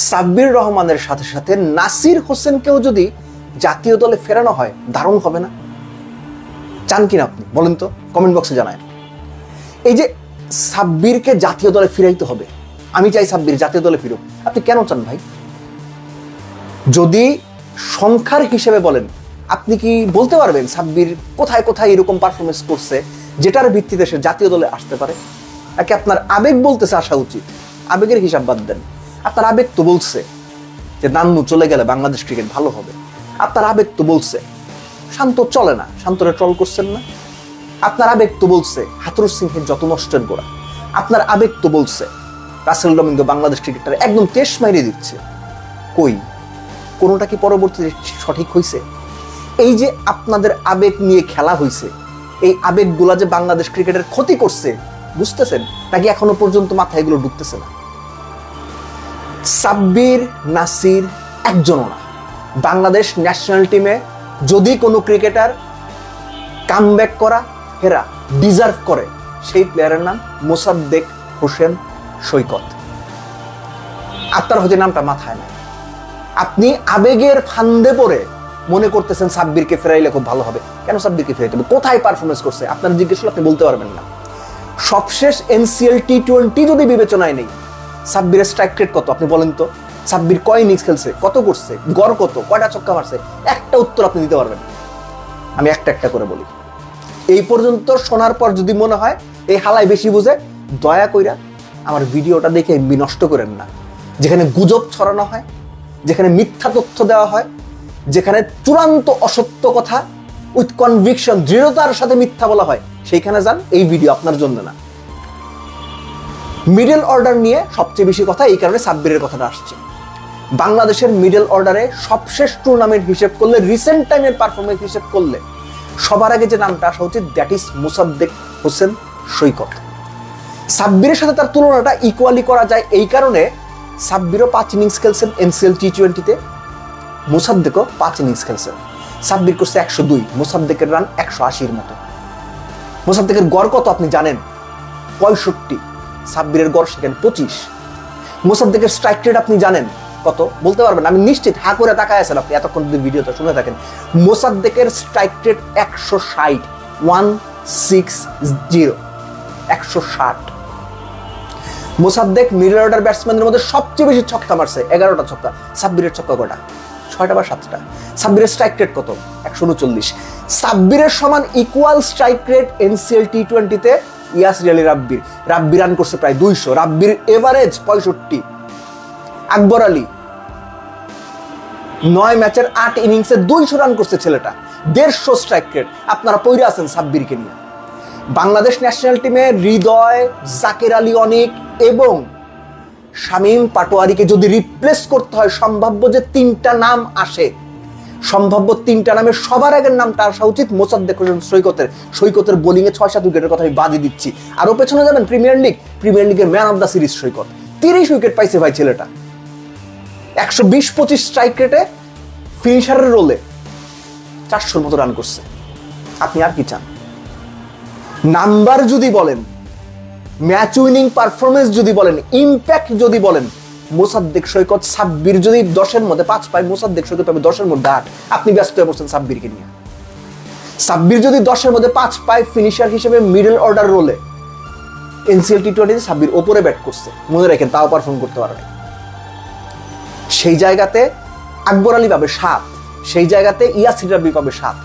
সাব্বির রহমানের সাথে সাথে নাসির হোসেনকেও যদি জাতীয় দলে ফেরানো হয় দারুণ হবে না? চান কিনা আপনি বলেন তো, কমেন্ট বক্সে জানায়। এই যে সাব্বিরকে জাতীয় দলে ফিরাইতে হবে, আমি চাই সাব্বির জাতীয় দলে ফিরুক, আপনি কেন চান ভাই? যদি সংখ্যার হিসেবে বলেন, আপনি কি বলতে পারবেন সাব্বির কোথায় কোথায় এরকম পারফরমেন্স করছে যেটার ভিত্তিতে সে জাতীয় দলে আসতে পারে? নাকি আপনার আবেগ বলতেছে আসা উচিত? আবেগের হিসাব বাদ দেন। আপনার আবেগ তো বলছে যে নান্নু চলে গেলে বাংলাদেশ ক্রিকেট ভালো হবে। আপনার আবেগ তো বলছে শান্ত চলে না, শান্তরে ট্রল করছেন না। আপনার আবেগ তো বলছে হাথরুস সিংহের যত নষ্টের গোড়া। আপনার আবেগ তো বলছে রাসেল ডমিঙ্গো বাংলাদেশ ক্রিকেটার একদম তেশ মাইরে দিচ্ছে। কই কোনোটা কি পরবর্তীতে সঠিক হয়েছে? এই যে আপনাদের আবেগ নিয়ে খেলা হয়েছে, এই আবেগগুলা যে বাংলাদেশ ক্রিকেটের ক্ষতি করছে বুঝতেছেন নাকি এখনো পর্যন্ত মাথায় এগুলো ঢুকতেছে না? সাব্বির নাসির একজনও না। বাংলাদেশ ন্যাশনাল টিমে যদি কোনো ক্রিকেটার কামব্যাক করা হেরা ডিজার্ভ করে, সেই প্লেয়ারের নাম মোসাদ্দেক হোসেন সৈকত। আপনার হয়তো নামটা মাথায় নাই, আপনি আবেগের ফান্দে পড়ে মনে করতেছেন সাব্বিরকে ফেরাইলে খুব ভালো হবে। কেন সাব্বিরকে ফেরাইতে হবে? কোথায় পারফরমেন্স করছে আপনার জিজ্ঞেস করলে আপনি বলতে পারবেন না। সবশেষ NCL T20 যদি বিবেচনায় নেই, সাব্বিরের স্ট্রাইক রেট কত আপনি বলেন তো? সাব্বির কয় ইনিংস খেলছে, কত করছে, গড় কত, কয়টা ছক্কা মারছে, একটা উত্তর আপনি দিতে পারবেন? আমি একটা একটা করে বলি। এই পর্যন্ত শোনার পর যদি মনে হয় এই হালাই বেশি বুঝে, দয়া কইরা আমার ভিডিওটা দেখে নষ্ট করেন না। যেখানে গুজব ছড়ানো হয়, যেখানে মিথ্যা তথ্য দেওয়া হয়, যেখানে চূড়ান্ত অসত্য কথা উইথ কনভিকশন দৃঢ়তার সাথে মিথ্যা বলা হয়, সেইখানে যান। এই ভিডিও আপনার জন্য না। মিডল অর্ডার নিয়ে সবচেয়ে বেশি কথা এই কারণে সাব্বিরের কথাটা আসছে। বাংলাদেশের মিডল অর্ডারে সবশেষ টুর্নামেন্ট হিসেব করলে, রিসেন্ট টাইমের পারফরমেন্স হিসেব করলে সবার আগে যে নামটা আসা উচিত, দ্যাট ইজ মোসাদ্দেক হোসেন সৈকত। সাব্বিরের সাথে তার তুলনাটা ইকুয়ালি করা যায় এই কারণে, সাব্বিরও 5 ইনিংস খেলছেন NCL T20-তে, মোসাদ্দেকও 5 ইনিংস খেলছেন। সাব্বির করছে 102, মোসাদ্দেকের রান 180-এর মতো। মোসাদ্দেকের গড় কত আপনি জানেন? 65। সাব্বিরের গড় সেখানে 25। মোসাদ্দেকের স্ট্রাইক রেট আপনি জানেন কত? বলতে পারবেন? আমি নিশ্চিত হা করে তাকায় আছেন আপনি এতক্ষণ যদি ভিডিওটা শুনে থাকেন। মোসাদ্দেকের strike rate 160, 160, 160। Mosaddek middle order ব্যাটসম্যানদের মধ্যে সবচেয়ে বেশি ছক্কা মারছে, 11টা ছক্কা। সাব্বিরের ছক্কা কটা? 6টা বা 7টা। সাব্বিরের স্ট্রাইক রেট কত? 139। সাব্বিরের সমান ইকুয়াল স্ট্রাইক রেট NCL T20-তে ইয়াসির আলী রাব্বির। রাব্বি রান করছে প্রায় 200, রাব্বির এভারেজ 65। আকবর আলী 9 ম্যাচের 8 ইনিংসে 200 রান করছে ছেলেটা, 150 স্ট্রাইক রেট। আপনারা পইরা আছেন সাব্বিরকে নিয়ে। বাংলাদেশ ন্যাশনাল টিমে হৃদয়, জাকির আলী অনিক এবং শামীম পাটোয়ারিকে যদি রিপ্লেস করতে হয়, সম্ভাব্য যে 3টা নাম আসে, সম্ভাব্য 3টা নামের সবার আগের নামটা আসা উচিত মোসাদ্দেক হোসেন সৈকতের। সৈকতের বোলিংয়ে 6-7 উইকেটের কথা আমি বাদই দিচ্ছি। আরও পেছনে যাবেন প্রিমিয়ার লিগের man of the series Saikat, 30 wicket পাইছে ভাই ছেলেটা। 120-25 স্ট্রাইক রেটে ফিনিশারের রোলে 400-র মতো রান করছে। আপনি আর কি চান? নাম্বার যদি বলেন, ম্যাচ উইনিং পারফরমেন্স যদি বলেন, ইম্প্যাক্ট যদি বলেন, মোসাদ্দেক সৈকত, সাব্বির যদি 10-এর মধ্যে 5 পায়, মোসাদ্দেক সৈকত পাবে 10-এর মধ্যে 8। আপনি ব্যস্ত হয়ে পড়ছেন সাব্বিরকে নিয়ে। সাব্বির যদি 10-এর মধ্যে 5 পায় ফিনিশার হিসেবে মিডল অর্ডার রোলে, NCL T20-তে সাব্বির ওপরে ব্যাট করছে, মনে রাখেন, তাও পারফর্ম করতে পারে না। সেই জায়গাতে আকবর আলী পাবে 7, সেই জায়গাতে ইয়াসির রাব্বি পাবে 7।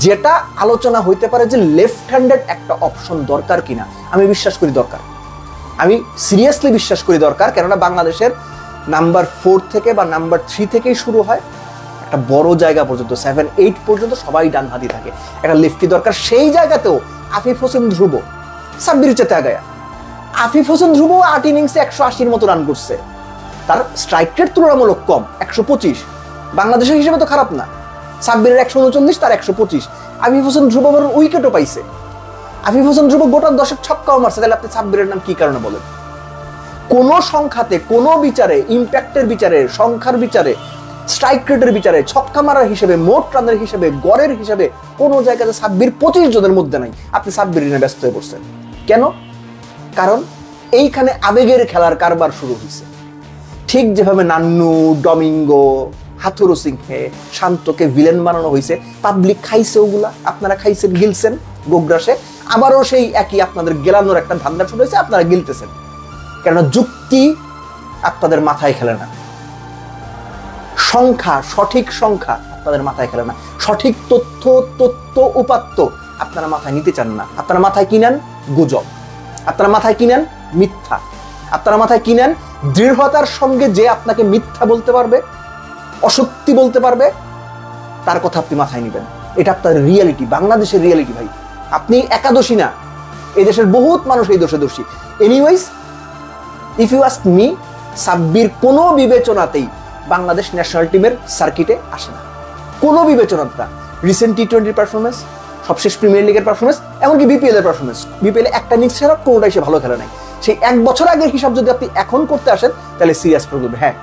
যেটা আলোচনা হইতে পারে যে লেফট হ্যান্ডেড একটা অপশন দরকার কিনা, আমি বিশ্বাস করি দরকার। আমি সিরিয়াসলি বিশ্বাস করি দরকার, কেননা বাংলাদেশের নাম্বার 4 থেকে বা নাম্বার 3 থেকেই শুরু হয়, একটা বড় জায়গা পর্যন্ত 7-8 পর্যন্ত সবাই ডানহাতি থাকে, একটা লেফটি দরকার। সেই জায়গাতেও আফিফ হোসেন ধ্রুব সাব্বির চেতে আগায়া, আফিফ হোসেন ধ্রুব 8 ইনিংসে 180-এর মতো রান করছে। তার স্ট্রাইক রেট তুলনামূলক কম, 125। বাংলাদেশের হিসেবে তো খারাপ না। সাব্বিরের 139, তার 125। আফিফ হোসেন ধ্রুব উইকেটও পাইছে। আফিফ হোসেন ধ্রুব গোটা 10 ছক্কাও মারছে। তাহলে আপনি সাব্বিরের নাম কি কারণে বলেন? কোন সংখ্যাতে, কোন বিচারে, ইম্প্যাক্টের বিচারে, সংখ্যার বিচারে, স্ট্রাইক রেটের বিচারে, ছক্কা মারার হিসেবে, মোট রানের হিসেবে, গড়ের হিসেবে কোন জায়গাতে সাব্বির 25 জনের মধ্যে নাই। আপনি সাব্বির নিয়ে ব্যস্ত হয়ে পড়ছেন কেন? কারণ এইখানে আবেগের খেলার কারবার শুরু হয়েছে। ঠিক যেভাবে নান্নু, ডমিঙ্গো, হাথুরু সিংহে, শান্তকে ভিলেন বানানো হয়েছে, পাবলিক খাইছে ওগুলা, আপনারা খাইছেন, গিলছেন গোগ্রাসে, আবারও সেই একই আপনাদের গেলানোর একটা ধান্দা শুরু হয়েছে, আপনারা গিলতেছেন। কেননা যুক্তি আপনাদের মাথায় খেলে না, সংখ্যা, সঠিক সংখ্যা আপনাদের মাথায় খেলে না, সঠিক তথ্য উপাত্ত আপনারা মাথায় নিতে চান না। আপনারা মাথায় কি নেন? গুজব। আপনারা মাথায় কি নেন? মিথ্যা। আপনারা মাথায় কি নেন? দৃঢ়তার সঙ্গে যে আপনাকে মিথ্যা বলতে পারবে, অসত্যি বলতে পারবে, তার কথা আপনি মাথায় নেবেন। এটা আপনার রিয়েলিটি, বাংলাদেশের রিয়েলিটি ভাই। আপনি একাদশী না, এই দেশের বহুত মানুষ এই দোষে দোষী। Anyways, if you ask me, Sabbir কোনো বিবেচনাতেই বাংলাদেশ ন্যাশনাল টিমের সার্কিটে আসে না, কোনো বিবেচনাটা। রিসেন্ট টি-20 পারফরমেন্স, সবশেষ প্রিমিয়ার লিগের পারফরমেন্স, এমনকি বিপিএল এর পারফরমেন্স, বিপিএল একটা ইনিংস ছাড়া কোনোটাই সে ভালো খেলে নাই। সেই 1 বছর আগের হিসাব যদি আপনি এখন করতে আসেন, তাহলে সিরিয়াস প্রবলেম। হ্যাঁ,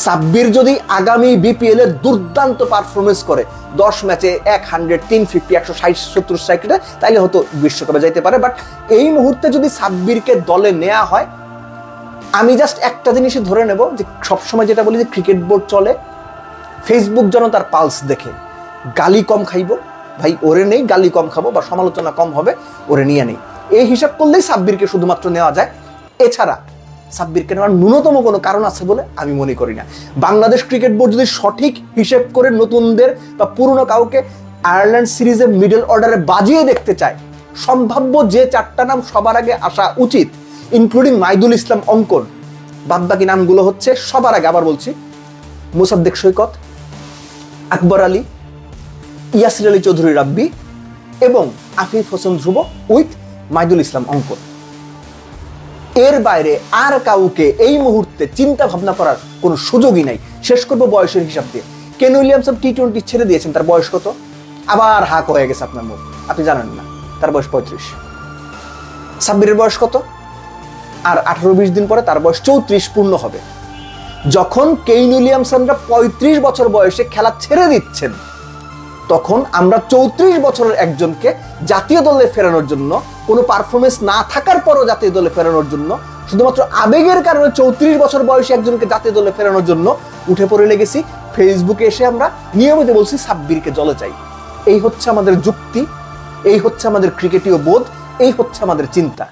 সাব্বির যদি আগামী বিপিএল এর দুর্দান্ত পারফরমেন্স করে, 10 ম্যাচে 100, 350, 160, 70 স্ট্রাইক রেটে, তাইলে হয়তো বিশ্বকাপে যাইতে পারে। বাট এই মুহূর্তে যদি সাব্বিরকে দলে নেওয়া হয়, আমি জাস্ট একটা জিনিসই ধরে নেব যে সবসময় যেটা বলি যে ক্রিকেট বোর্ড চলে ফেসবুক যেন তার পালস দেখে। গালি কম খাইব ভাই, ওরে নেই, গালি কম খাবো বা সমালোচনা কম হবে, ওরে নিয়ে নেই, এই হিসাব করলেই সাব্বিরকে শুধুমাত্র নেওয়া যায়। এছাড়া সাব্বিরকে নেওয়ার ন্যূনতম কোনো কারণ আছে বলে আমি মনে করি না। বাংলাদেশ ক্রিকেট বোর্ড যদি সঠিক হিসেব করে নতুনদের বা পুরনো কাউকে আয়ারল্যান্ড সিরিজের মিডল অর্ডারে বাজিয়ে দেখতে চায়, সম্ভাব্য যে 4টা নাম সবার আগে আসা উচিত, ইনক্লুডিং মাইদুল ইসলাম অঙ্কন, বাদবাকি নামগুলো হচ্ছে সবার আগে, আবার বলছি, মোসাদ্দেক সৈকত, আকবর আলী, ইয়াসির আলী চৌধুরী রাব্বি এবং আফিফ হোসেন ধ্রুব উইথ মাইদুল ইসলাম অঙ্কন। এর বাইরে আর কাউকে এই মুহূর্তে চিন্তা ভাবনা করার কোনো সুযোগই নাই। শেষ করবো বয়সের হিসাব দিয়ে। কেন উইলিয়ামসন টি-20 ছেড়ে দিয়েছেন, তার বয়স কত? আবার হাক হয়ে গেছে আপনার মুখ, আপনি জানেন না, তার বয়স 35। সাব্বিরের বয়স কত? আর 18-20 দিন পরে তার বয়স 34 পূর্ণ হবে। যখন কেইন উইলিয়ামসনরা 35 বছর বয়সে খেলা ছেড়ে দিচ্ছেন, তখন আমরা 34 বছরের একজনকে জাতীয় দলে ফেরানোর জন্য, কোনো পারফরমেন্স না থাকার পরও জাতীয় দলে ফেরানোর জন্য, শুধুমাত্র আবেগের কারণে 34 বছর বয়সে একজনকে জাতীয় দলে ফেরানোর জন্য উঠে পড়ে লেগেছি। ফেসবুকে এসে আমরা নিয়মিত বলছি সাব্বিরকে দলে চাই। এই হচ্ছে আমাদের যুক্তি, এই হচ্ছে আমাদের ক্রিকেটীয় বোধ, এই হচ্ছে আমাদের চিন্তা।